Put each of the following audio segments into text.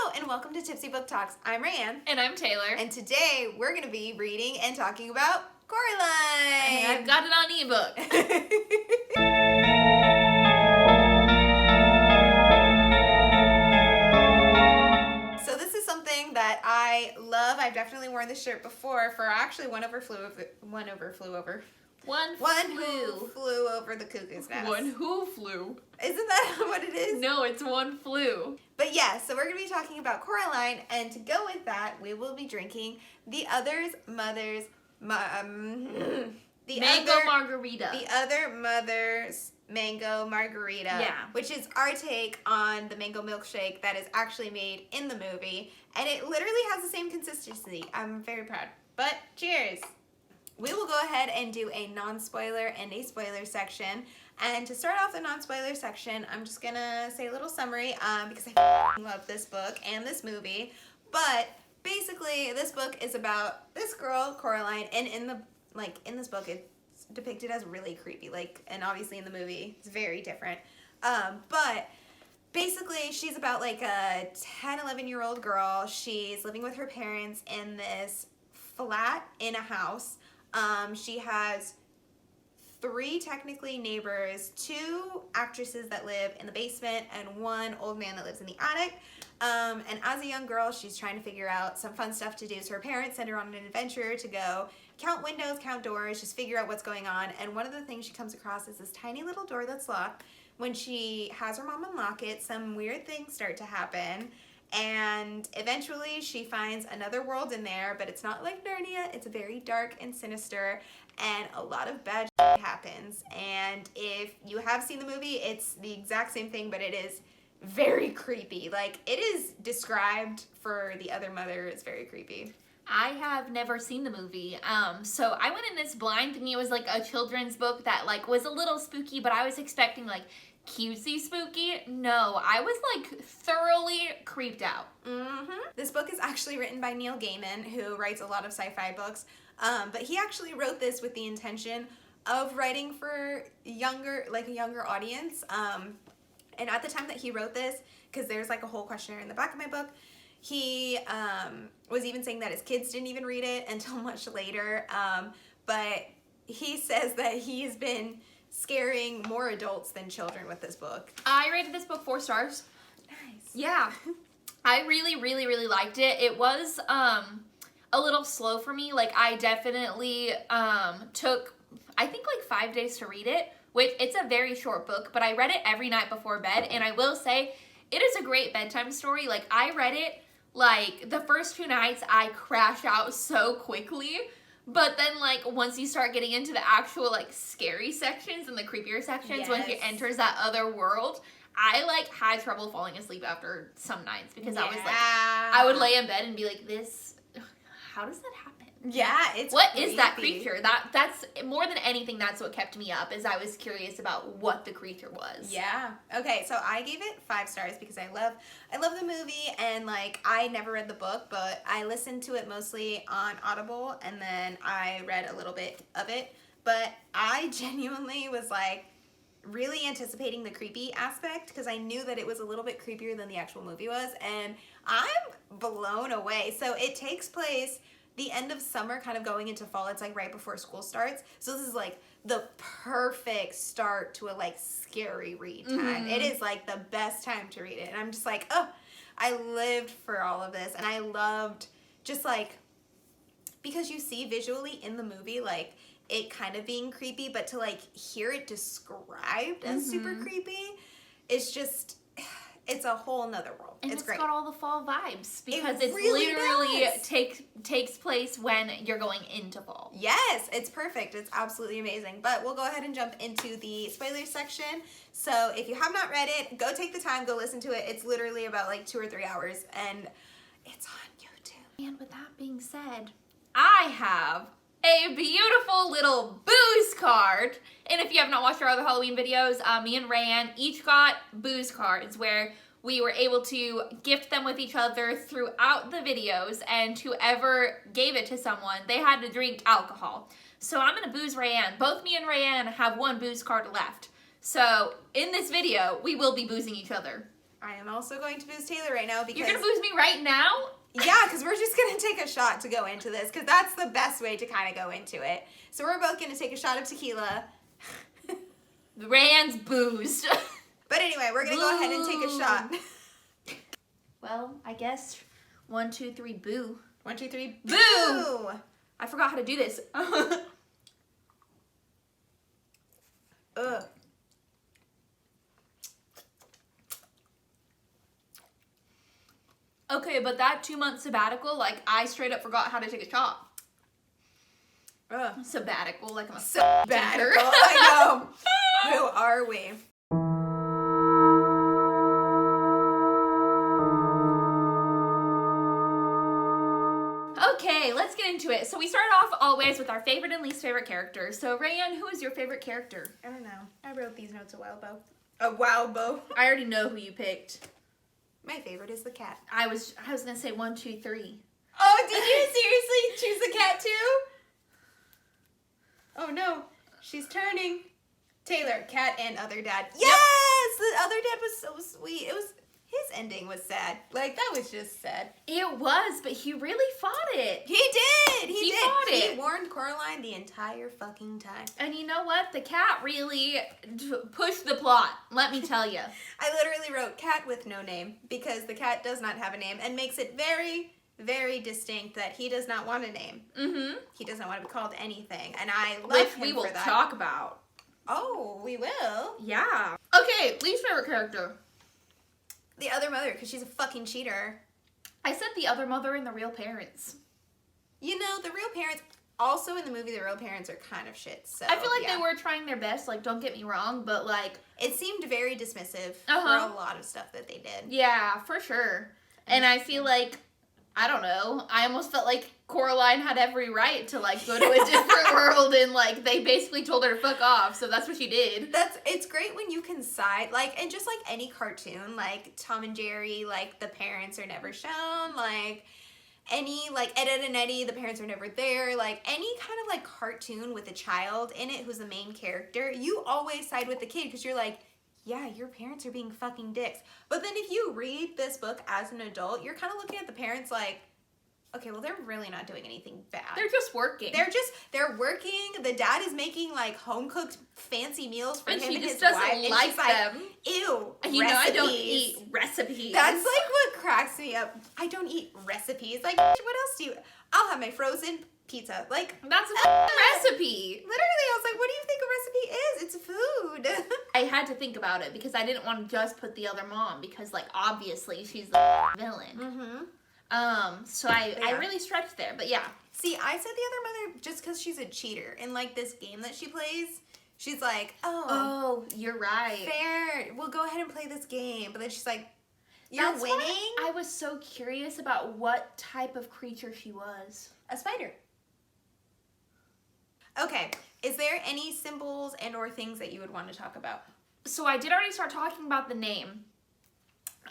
Hello and welcome to Tipsy Book Talks. I'm Raeanne. And I'm Taylor. And today we're going to be reading and talking about Coraline. And I've got it on ebook. So this is something that I love. I've definitely worn this shirt before for actually one who flew over the cuckoo's nest. One who flew. Isn't that what it is? No, it's one flew. But yeah, so we're going to be talking about Coraline, and to go with that, we will be drinking the Other Mother's Mango margarita. The Other Mother's Mango Margarita. Yeah. Which is our take on the mango milkshake that is actually made in the movie. And it literally has the same consistency. I'm very proud. But cheers! We will go ahead and do a non-spoiler and a spoiler section. And to start off the non-spoiler section, I'm just gonna say a little summary because I love this book and this movie. But basically, this book is about this girl, Coraline, and in this book, it's depicted as really creepy. And obviously in the movie, it's very different. But basically, she's about like a 10, 11-year-old girl. She's living with her parents in this flat in a house. She has 3 technically neighbors, 2 actresses that live in the basement, and 1 old man that lives in the attic. And as a young girl, she's trying to figure out some fun stuff to do. So her parents send her on an adventure to go count windows, count doors, just figure out what's going on. And one of the things she comes across is this tiny little door that's locked. When she has her mom unlock it, some weird things start to happen. And eventually she finds another world in there, but it's not like Narnia. It's very dark and sinister, and a lot of bad shit happens. And if you have seen the movie, it's the exact same thing, but it is very creepy. It is described for the other mother. It's very creepy. I have never seen the movie, so I went in this blind thinking it was like a children's book that was a little spooky, but I was expecting cutesy spooky. No, I was thoroughly creeped out. This book is actually written by Neil Gaiman, who writes a lot of sci-fi books, but he actually wrote this with the intention of writing for a younger audience. And at the time that he wrote this, because there's a whole questionnaire in the back of my book, he was even saying that his kids didn't even read it until much later. But he says that he's been scaring more adults than children with this book. I rated this book 4 stars. Nice. Yeah. I really, really, really liked it. It was a little slow for me. I definitely took, I think 5 days to read it, which it's a very short book, but I read it every night before bed, and I will say it is a great bedtime story. I read it the first 2 nights I crashed out so quickly. But then, once you start getting into the actual, scary sections and the creepier sections, yes. When she enters that other world, I, had trouble falling asleep after some nights because yeah. I would lay in bed and be this, how does that happen? Yeah, it's What creepy. is that creature? That's, more than anything, that's what kept me up, is I was curious about what the creature was. Yeah. Okay, so I gave it 5 stars because I love the movie, and I never read the book, but I listened to it mostly on Audible, and then I read a little bit of it. But I genuinely was really anticipating the creepy aspect because I knew that it was a little bit creepier than the actual movie was, and I'm blown away. So it takes place the end of summer, kind of going into fall. It's right before school starts. So this is the perfect start to a scary read time. Mm-hmm. It is the best time to read it. And I'm just oh, I lived for all of this. And I loved just because you see visually in the movie it kind of being creepy, but to hear it described as super creepy, it's just, it's a whole nother world. And it's great. Got all the fall vibes because it really literally does. takes place when you're going into fall. Yes, it's perfect. It's absolutely amazing. But we'll go ahead and jump into the spoilers section. So if you have not read it, go take the time, go listen to it. It's literally about 2 or 3 hours, and it's on YouTube. And with that being said, I have a beautiful little booze card. And if you have not watched our other Halloween videos, me and Raeanne each got booze cards where we were able to gift them with each other throughout the videos, and whoever gave it to someone, they had to drink alcohol. So I'm gonna booze Raeanne. Both me and Raeanne have 1 booze card left. So in this video, we will be boozing each other. I am also going to boost Taylor right now because... You're gonna boost me right now? Yeah, because we're just going to take a shot to go into this, because that's the best way to kind of go into it. So we're both going to take a shot of tequila. Raeanne's boozed. But anyway, we're going to go ahead and take a shot. Well, I guess 1, 2, 3, boo. 1, 2, 3, boo! I forgot how to do this. Ugh. Okay, but that 2-month sabbatical, like, I straight up forgot how to take a shot. Ugh. Sabbatical, like I'm a Sabbatical. I know. Who are we? Okay, let's get into it. So we start off always with our favorite and least favorite character. So Raeanne, who is your favorite character? I don't know. I wrote these notes a while ago. A while ago. I already know who you picked. My favorite is the cat. I was gonna say 1, 2, 3. Oh, did you seriously choose the cat too? Oh no, she's turning. Taylor, cat and other dad. Yes, the other dad was so sweet. It was his ending was sad. Like that was just sad. It was, but he really fought it. He did. He did. Fought it. He warned Coraline the entire fucking time. And you know what? The cat really pushed the plot. Let me tell you. I literally wrote cat with no name because the cat does not have a name and makes it very, very distinct that he does not want a name. Mm-hmm. He doesn't want to be called anything, and I love Which him we will for that. talk about. Oh, we will. Yeah. Okay, least favorite character. The other mother, because she's a fucking cheater. I said the other mother and the real parents. You know, the real parents, also in the movie, the real parents are kind of shit, so I feel like yeah. they were trying their best, like, don't get me wrong, but, like... It seemed very dismissive Uh-huh. for a lot of stuff that they did. Yeah, for sure. And I feel like, I don't know, I almost felt like Coraline had every right to, like, go to a different world, and, like, they basically told her to fuck off, so that's what she did. It's great when you can side, like, and just like any cartoon, like Tom and Jerry, like, the parents are never shown, like, any, like, Ed, Ed and Eddie, the parents are never there, like, any kind of, like, cartoon with a child in it who's the main character, you always side with the kid, because you're like, yeah, your parents are being fucking dicks. But then if you read this book as an adult, you're kind of looking at the parents like, okay, well, they're really not doing anything bad. They're just working. They're working. The dad is making, like, home-cooked fancy meals for and him she and just his wife. doesn't And like she's like, them. ew, You know I don't recipes. eat recipes. That's, like, what cracks me up. I don't eat recipes. Like, what else do you... I'll have my frozen pizza. Like... That's a recipe. Literally, I was like, what do you think a recipe is? It's food. I had to think about it because I didn't want to just put the other mom because, like, obviously she's the villain. Mm-hmm. So I really stretched there, but yeah. See, I said the other mother just because she's a cheater. In, like, this game that she plays, she's like, Oh, you're right. fair. We'll go ahead and play this game. But then she's like, you're That's winning? why I was so curious about what type of creature she was. A spider. Okay. Is there any symbols and or things that you would want to talk about? So I did already start talking about the name.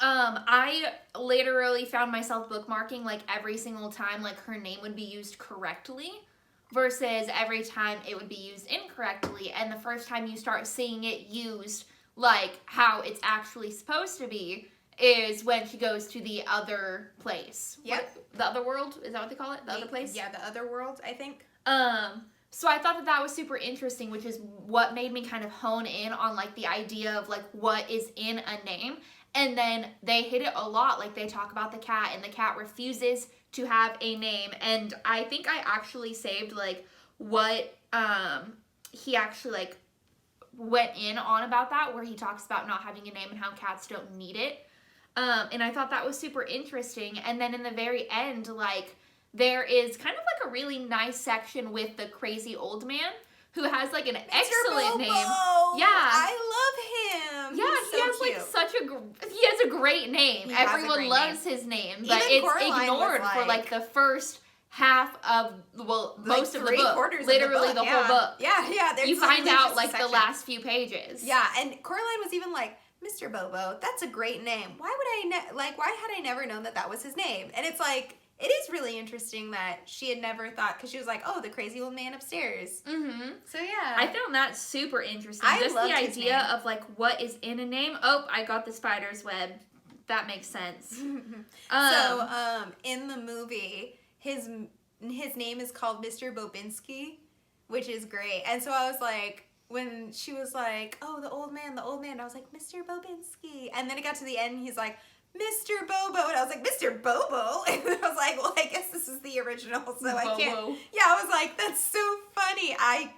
I literally found myself bookmarking, like, every single time, like, her name would be used correctly versus every time it would be used incorrectly. And the first time you start seeing it used, like, how it's actually supposed to be is when she goes to the other place. Yep. The other world? Is that what they call it? The other place? Yeah, the other world, I think. So I thought that was super interesting, which is what made me kind of hone in on, like, the idea of, like, what is in a name. And then they hit it a lot. Like, they talk about the cat, and the cat refuses to have a name. And I think I actually saved, like, what he actually, like, went in on about that, where he talks about not having a name and how cats don't need it. And I thought that was super interesting. And then in the very end, like, there is kind of, like, a really nice section with the crazy old man who has, like, an excellent Bobo. name. Yeah. Yeah. I love him. Yeah, He's he so has cute. like he has a great name. He has a Everyone great loves his name, but Even it's Coraline ignored was for like the first half of most of the book, Three-quarters literally of the book. whole book. Yeah. There's You find literally out just a like the section. last few pages. Yeah, and Coraline was even like, Mr. Bobo, that's a great name. Why would I why had I never known that was his name? And it's like, it is really interesting that she had never thought, because she was like, oh, the crazy old man upstairs. Mm-hmm. So yeah. I found that super interesting. I Just loved the his idea name. of like what is in a name. Oh, I got the spider's web. That makes sense. So, in the movie, his name is called Mr. Bobinski, which is great. And so I was like, when she was like, oh, the old man, I was like, Mr. Bobinski. And then it got to the end, and he's like, Mr. Bobo. And I was like, Mr. Bobo? And I was like, well, I guess this is the original, so I can't. Yeah, I was like, that's so funny. I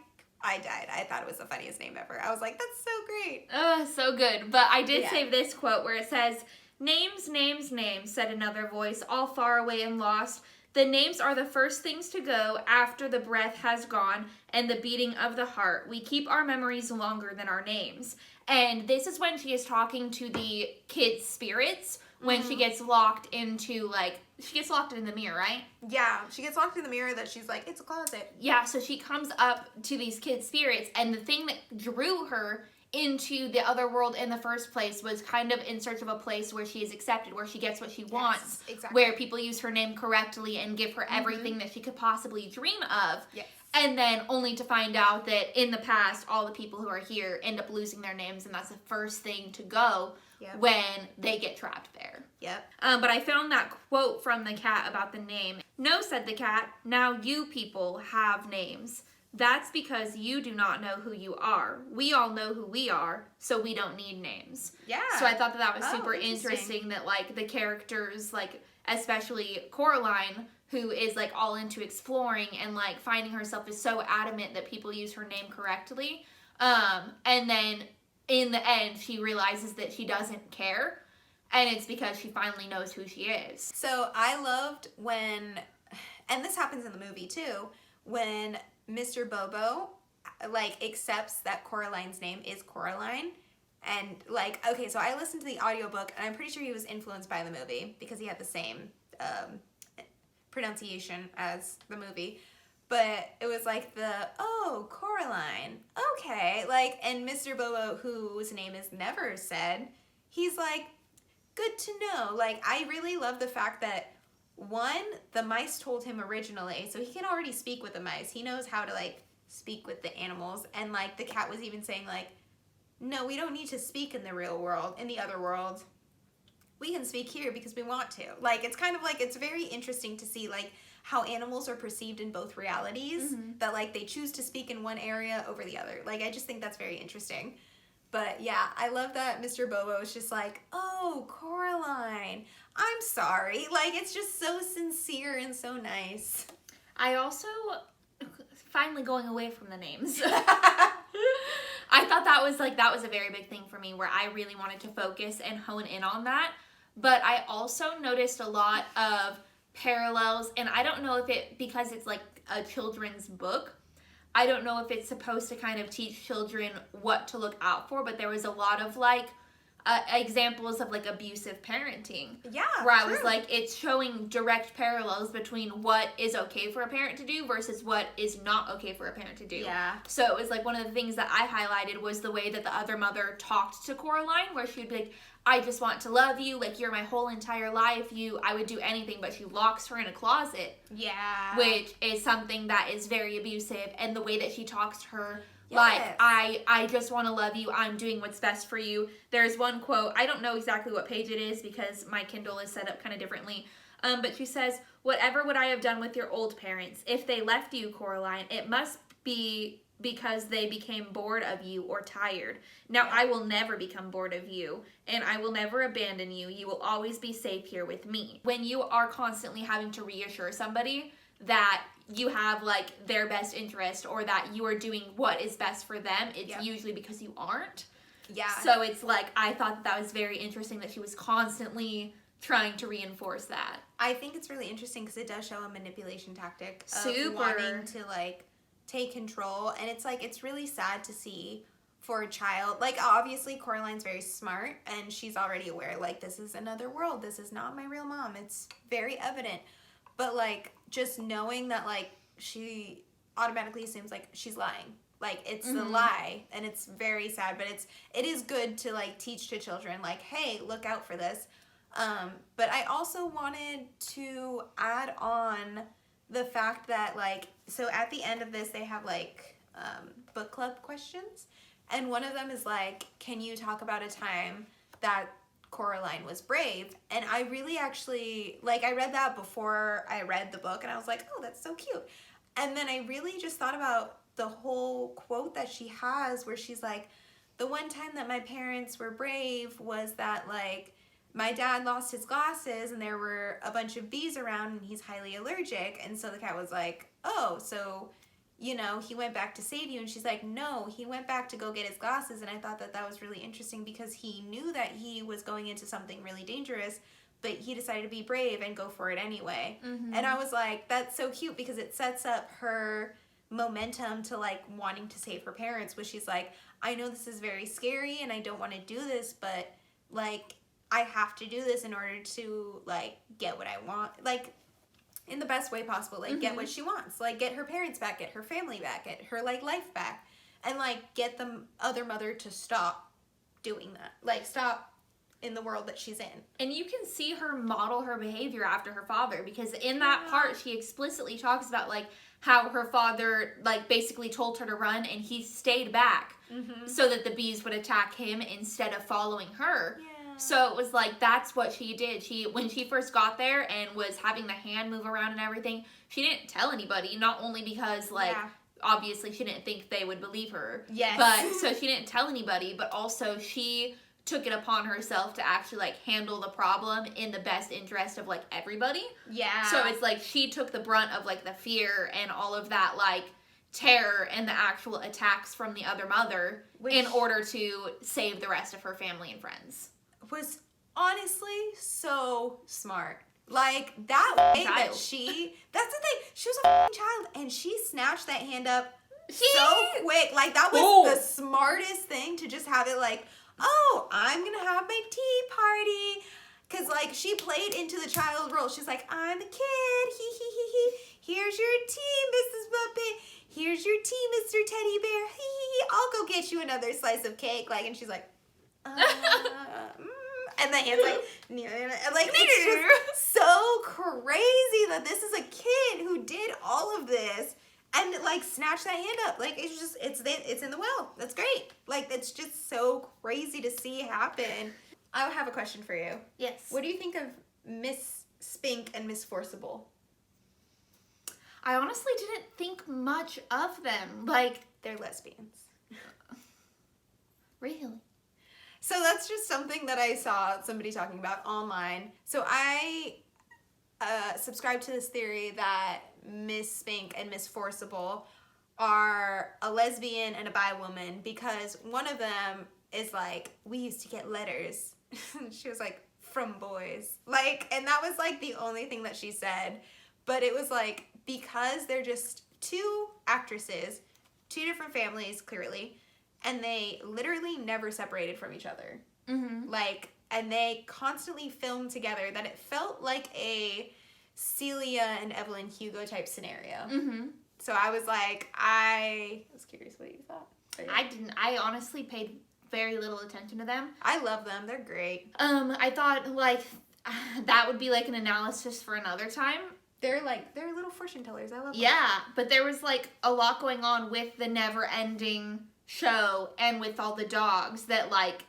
died. I thought it was the funniest name ever. I was like, that's so great. So good. But I did save this quote where it says, names, names, names, said another voice, all far away and lost. The names are the first things to go after the breath has gone and the beating of the heart. We keep our memories longer than our names. And this is when she is talking to the kids' spirits when she gets locked into, like, she gets locked in the mirror, right? Yeah, she gets locked in the mirror that she's like, it's a closet. Yeah, so she comes up to these kids' spirits, and the thing that drew her into the other world in the first place was kind of in search of a place where she is accepted, where she gets what she wants, exactly. Where people use her name correctly and give her everything that she could possibly dream of. Yes. And then only to find out that in the past, all the people who are here end up losing their names, and that's the first thing to go when they get trapped there. Yep. But I found that quote from the cat about the name. No, said the cat, now you people have names. That's because you do not know who you are. We all know who we are, so we don't need names. Yeah. So I thought that was super interesting that, like, the characters, like, especially Coraline, who is, like, all into exploring and, like, finding herself, is so adamant that people use her name correctly. And then in the end, she realizes that she doesn't care, and it's because she finally knows who she is. So I loved when, and this happens in the movie too, when Mr. Bobo, like, accepts that Coraline's name is Coraline. And, like, okay, so I listened to the audiobook, and I'm pretty sure he was influenced by the movie because he had the same pronunciation as the movie. But it was like oh, Coraline, okay. Like, and Mr. Bobo, whose name is never said, he's like, good to know. Like, I really love the fact that, one, the mice told him originally, so he can already speak with the mice. He knows how to, like, speak with the animals. And, like, the cat was even saying, like, no, we don't need to speak in the real world, in the other world. We can speak here because we want to. Like, it's kind of like, it's very interesting to see, like, how animals are perceived in both realities. That, like, they choose to speak in one area over the other. Like, I just think that's very interesting. But, yeah, I love that Mr. Bobo is just like, oh, Coraline, I'm sorry. Like, it's just so sincere and so nice. I also, finally going away from the names, I thought that was a very big thing for me, where I really wanted to focus and hone in on that. But I also noticed a lot of parallels, and I don't know if it, because it's like a children's book, I don't know if it's supposed to kind of teach children what to look out for, but there was a lot of, like, examples of, like, abusive parenting. Yeah, where I was like, it's showing direct parallels between what is okay for a parent to do versus what is not okay for a parent to do. Yeah. So it was like, one of the things that I highlighted was the way that the other mother talked to Coraline, where she would be like, I just want to love you, like, you're my whole entire life, I would do anything, but she locks her in a closet. Yeah. Which is something that is very abusive, and the way that she talks to her, like, I just want to love you, I'm doing what's best for you. There's one quote, I don't know exactly what page it is because my Kindle is set up kind of differently, but she says, whatever would I have done with your old parents? If they left you, Coraline, it must be because they became bored of you or tired. Now I will never become bored of you, and I will never abandon you. You will always be safe here with me. When you are constantly having to reassure somebody that you have, like, their best interest, or that you are doing what is best for them, it's usually because you aren't. Yeah. So it's like, I thought that was very interesting that she was constantly trying to reinforce that. I think it's really interesting because it does show a manipulation tactic of Super. wanting to, like, take control, and it's like, it's really sad to see for a child. Like, obviously Coraline's very smart, and she's already aware, like, this is another world, this is not my real mom, it's very evident. But, like, just knowing that, like, she automatically assumes, like, she's lying. Like, it's a lie, and it's very sad, but it is good to, like, teach to children, like, hey, look out for this. But I also wanted to add on the fact that, like, so at the end of this, they have, like, book club questions, and one of them is, like, can you talk about a time that Coraline was brave. And I really actually, like, I read that before I read the book, and I was like, oh, that's so cute. And then I really just thought about the whole quote that she has where she's like, the one time that my parents were brave was that, like, my dad lost his glasses and there were a bunch of bees around and he's highly allergic. And so the cat was like, oh, so, you know, he went back to save you. And she's like, no, he went back to go get his glasses. And I thought that that was really interesting because he knew that he was going into something really dangerous, but he decided to be brave and go for it anyway. Mm-hmm. And I was like, that's so cute because it sets up her momentum to, like, wanting to save her parents, which she's like, I know this is very scary and I don't want to do this, but, like, I have to do this in order to, like, get what I want, like, in the best way possible, like, get what she wants, like, get her parents back, get her family back, get her, like, life back, and, like, get the other mother to stop doing that, like, stop in the world that she's in. And you can see her model her behavior after her father, because in that part, she explicitly talks about, like, how her father, like, basically told her to run, and he stayed back so that the bees would attack him instead of following her. Yeah. So it was like, that's what she did. When she first got there and was having the hand move around and everything, she didn't tell anybody, not only because, like, obviously she didn't think they would believe her. Yes. But, so she didn't tell anybody, but also she took it upon herself to actually, like, handle the problem in the best interest of, like, everybody. Yeah. So it's like she took the brunt of, like, the fear and all of that, like, terror and the actual attacks from the other mother in order to save the rest of her family and friends. Was honestly so smart. Like, that way that that's the thing, she was a f***ing child, and she snatched that hand up so quick. Like, that was the smartest thing, to just have it like, oh, I'm gonna have my tea party. Because, like, she played into the child role. She's like, I'm the kid, here's your tea, Mrs. Muppet. Here's your tea, Mr. Teddy Bear. I'll go get you another slice of cake. Like, and she's like, and the hand's like, it's just so crazy that this is a kid who did all of this and, like, snatched that hand up. Like, it's just, it's in the well. That's great. Like, it's just so crazy to see happen. I have a question for you. Yes. What do you think of Miss Spink and Miss Forcible? I honestly didn't think much of them. Like, they're lesbians. Really? So that's just something that I saw somebody talking about online. So I subscribe to this theory that Miss Spink and Miss Forcible are a lesbian and a bi woman, because one of them is like, we used to get letters. She was like, from boys. Like, and that was, like, the only thing that she said. But it was like, because they're just two actresses, two different families, clearly, and they literally never separated from each other. Like, and they constantly filmed together, that it felt like a Celia and Evelyn Hugo type scenario. So I was like, I was curious what you thought. I honestly paid very little attention to them. I love them. They're great. I thought, like, that would be, like, an analysis for another time. They're little fortune tellers. I love them. Yeah, but there was, like, a lot going on with the never-ending show and with all the dogs that, like,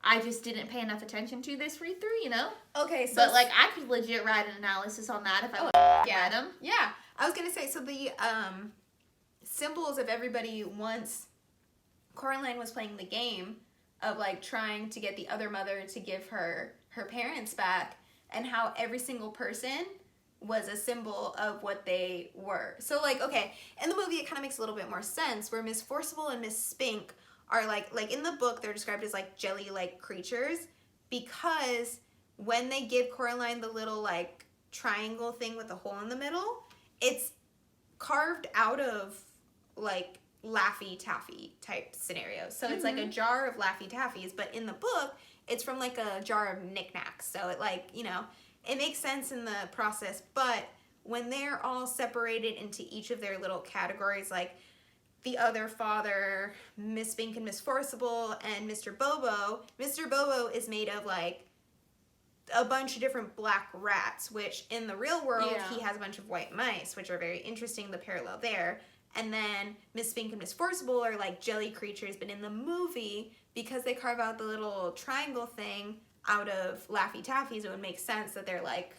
I just didn't pay enough attention to this read-through, you know? Okay, so... But, like, I could legit write an analysis on that if I read them. Yeah. I was gonna say, so the symbols of everybody, once Coraline was playing the game of, like, trying to get the other mother to give her parents back, and how every single person was a symbol of what they were. So, like, okay, in the movie it kind of makes a little bit more sense, where Miss Forcible and Miss Spink are like in the book they're described as, like, jelly-like creatures, because when they give Coraline the little, like, triangle thing with a hole in the middle, it's carved out of, like, Laffy Taffy type scenario. So it's like a jar of Laffy Taffies, but in the book it's from, like, a jar of knickknacks. So it, like, you know, it makes sense in the process. But when they're all separated into each of their little categories, like the other father, Miss Spink and Miss Forcible, and Mr. Bobo is made of, like, a bunch of different black rats, which in the real world he has a bunch of white mice, which are very interesting, the parallel there. And then Miss Spink and Miss Forcible are, like, jelly creatures, but in the movie, because they carve out the little triangle thing, out of Laffy Taffies, it would make sense that they're like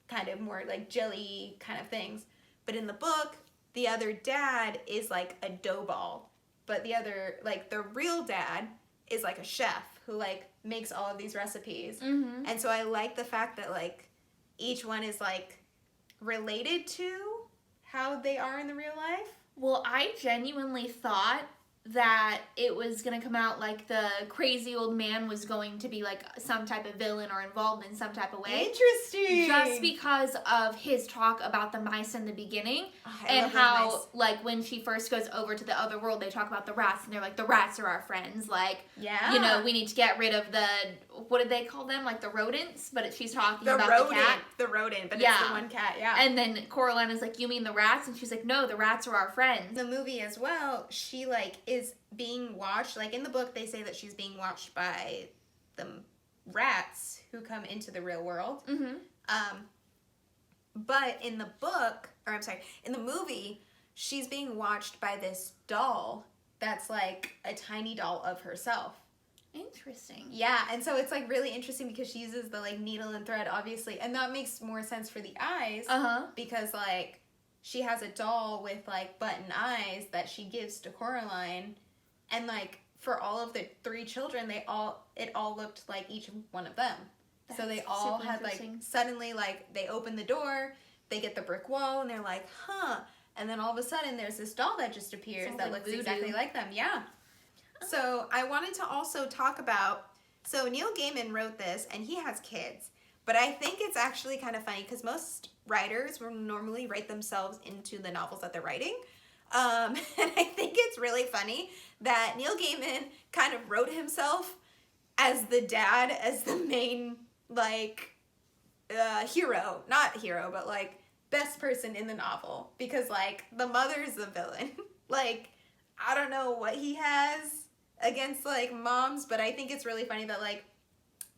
kind of more like jelly kind of things. But in the book, the other dad is like a dough ball. But the other, like the real dad is like a chef who like makes all of these recipes. Mm-hmm. And so I like the fact that like each one is like related to how they are in the real life. Well, I genuinely thought that it was going to come out like the crazy old man was going to be like some type of villain or involved in some type of way. Interesting. Just because of his talk about the mice in the beginning. Oh, and how, like, when she first goes over to the other world, they talk about the rats, and they're like, the rats are our friends. Like, yeah. you know, we need to get rid of the, what did they call them? Like, the rodents? But she's talking about rodent, the cat. The rodent, but Yeah. it's the one cat, yeah. And then Coraline is like, you mean the rats? And she's like, no, the rats are our friends. The movie as well, she, like, is being watched. Like, in the book, they say that she's being watched by the rats who come into the real world. Mm-hmm. But in the book, or I'm sorry, in the movie, she's being watched by this doll that's like a tiny doll of herself. Interesting. Yeah, and so it's like really interesting because she uses the like needle and thread, obviously, and that makes more sense for the eyes. Uh-huh. Because like she has a doll with like button eyes that she gives to Coraline, and like for all of the 3 children, it all looked like each one of them. So they all had like suddenly like they open the door, they get the brick wall, and they're like, huh. And then all of a sudden there's this doll that just appears that looks exactly like them. Yeah. So I wanted to also talk about, so Neil Gaiman wrote this and he has kids, but I think it's actually kind of funny because most writers will normally write themselves into the novels that they're writing. And I think it's really funny that Neil Gaiman kind of wrote himself as the dad, as the main like hero, not hero, but like best person in the novel, because like the mother's the villain. Like I don't know what he has against like moms, but I think it's really funny that like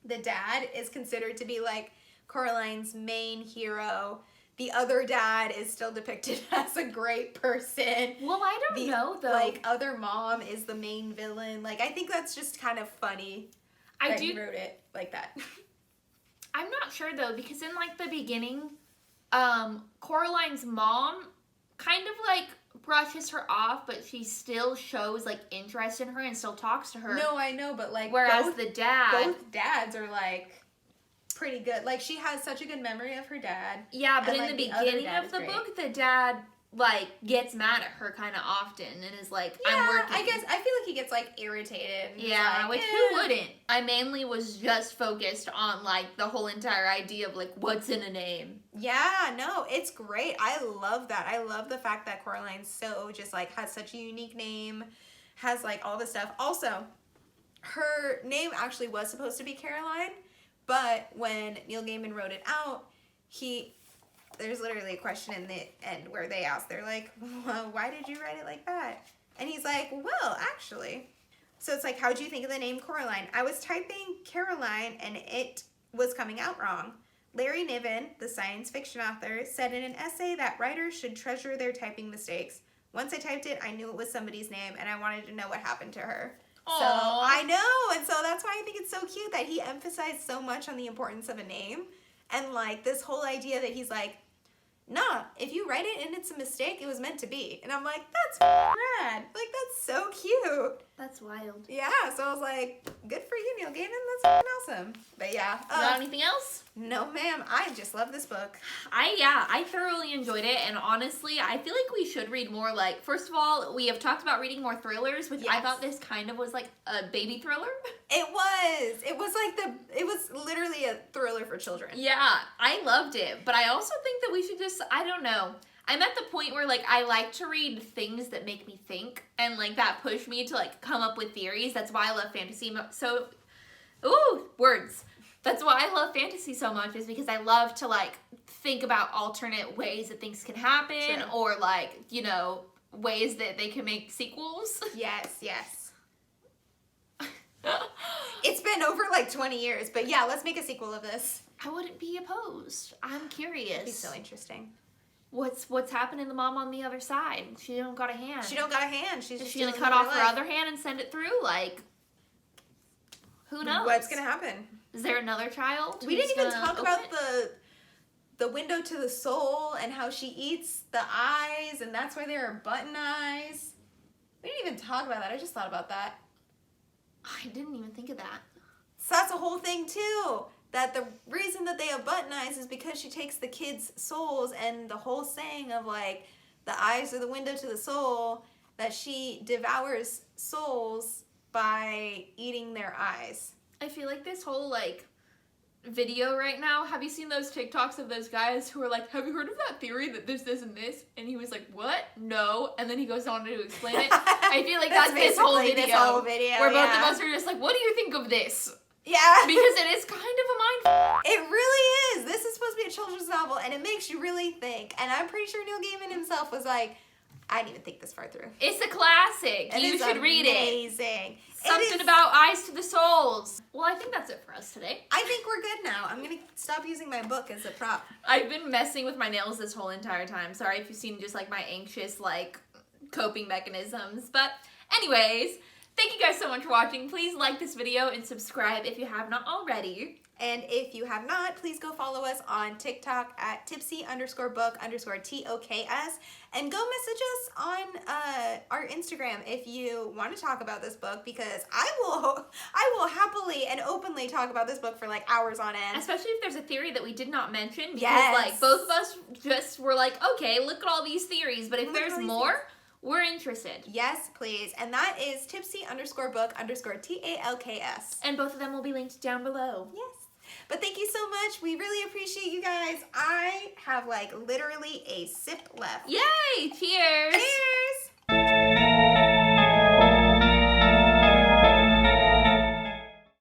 the dad is considered to be like Coraline's main hero. The other dad is still depicted as a great person. Well, I don't know though. Like other mom is the main villain. Like I think that's just kind of funny. He wrote it like that. I'm not sure though, because in like the beginning, Coraline's mom kind of like brushes her off, but she still shows like interest in her and still talks to her. No, I know, but like whereas both dads are like pretty good. Like she has such a good memory of her dad. Yeah, but and, in like, the the beginning of the book, the dad like gets mad at her kind of often and is like, yeah, I'm working. I guess I feel like he gets like irritated. Yeah, like, which who wouldn't? I mainly was just focused on like the whole entire idea of like what's in a name. Yeah, no, it's great. I love that. I love the fact that Coraline's so just like has such a unique name, has like all this stuff. Also, her name actually was supposed to be Caroline, but when Neil Gaiman wrote it out, there's literally a question in the end where they ask, they're like, well, why did you write it like that? And he's like, well, actually. So it's like, how'd you think of the name Coraline? I was typing Caroline and it was coming out wrong. Larry Niven, the science fiction author, said in an essay that writers should treasure their typing mistakes. Once I typed it, I knew it was somebody's name and I wanted to know what happened to her. Aww. So I know, and so that's why I think it's so cute that he emphasized so much on the importance of a name. And like this whole idea that he's like, nah, if you write it and it's a mistake, it was meant to be. And I'm like, that's rad. Like, that's so cute. That's wild. Yeah, so I was like, good for you, Neil Gaiman. That's awesome. But yeah. You got anything else? No, ma'am. I just love this book. I thoroughly enjoyed it, and honestly, I feel like we should read more. Like, first of all, we have talked about reading more thrillers, which I Yes. thought this kind of was like a baby thriller. It was. It was literally a thriller for children. Yeah, I loved it, but I also think that we should just, I don't know. I'm at the point where like I like to read things that make me think and like that push me to like come up with theories. That's why I love fantasy words. That's why I love fantasy so much, is because I love to like think about alternate ways that things can happen. True. Or like, you know, ways that they can make sequels. Yes. It's been over like 20 years, but yeah, let's make a sequel of this. I wouldn't be opposed. I'm curious. It'd be so interesting. What's happening to mom on the other side? She don't got a hand. She don't got a hand. She's Is just she gonna dealing cut with off her other hand and send it through? Like, who knows? What's gonna happen? Is there another child? We didn't who's even gonna talk open about it? the window to the soul and how she eats the eyes, and that's why there are button eyes. We didn't even talk about that. I just thought about that. I didn't even think of that. So that's a whole thing too. That the reason that they have button eyes is because she takes the kids' souls, and the whole saying of like the eyes are the window to the soul, that she devours souls by eating their eyes. I feel like this whole like video right now, have you seen those TikToks of those guys who are like, have you heard of that theory that this and this? And he was like, what? No. And then he goes on to explain it. I feel like that's this whole video. Where both of us are just like, what do you think of this? Yeah. Because it is kind of a mind. It really is. This is supposed to be a children's novel, and it makes you really think. And I'm pretty sure Neil Gaiman himself was like, I didn't even think this far through. It's a classic. You should read it. Amazing. Something about eyes to the souls. Well, I think that's it for us today. I think we're good now. I'm going to stop using my book as a prop. I've been messing with my nails this whole entire time. Sorry if you've seen just like my anxious like coping mechanisms. But anyways, thank you guys so much for watching. Please like this video and subscribe if you have not already. And if you have not, please go follow us on TikTok at Tipsy_book_TOKS. And go message us on our Instagram if you want to talk about this book, because I will happily and openly talk about this book for like hours on end. Especially if there's a theory that we did not mention. Because Yes. like both of us just were like, okay, look at all these theories. But if there's more, we're interested. Yes, please. And that is Tipsy_book_TALKS. And both of them will be linked down below. Yes. But thank you so much. We really appreciate you guys. I have like literally a sip left. Yay! Cheers! Cheers!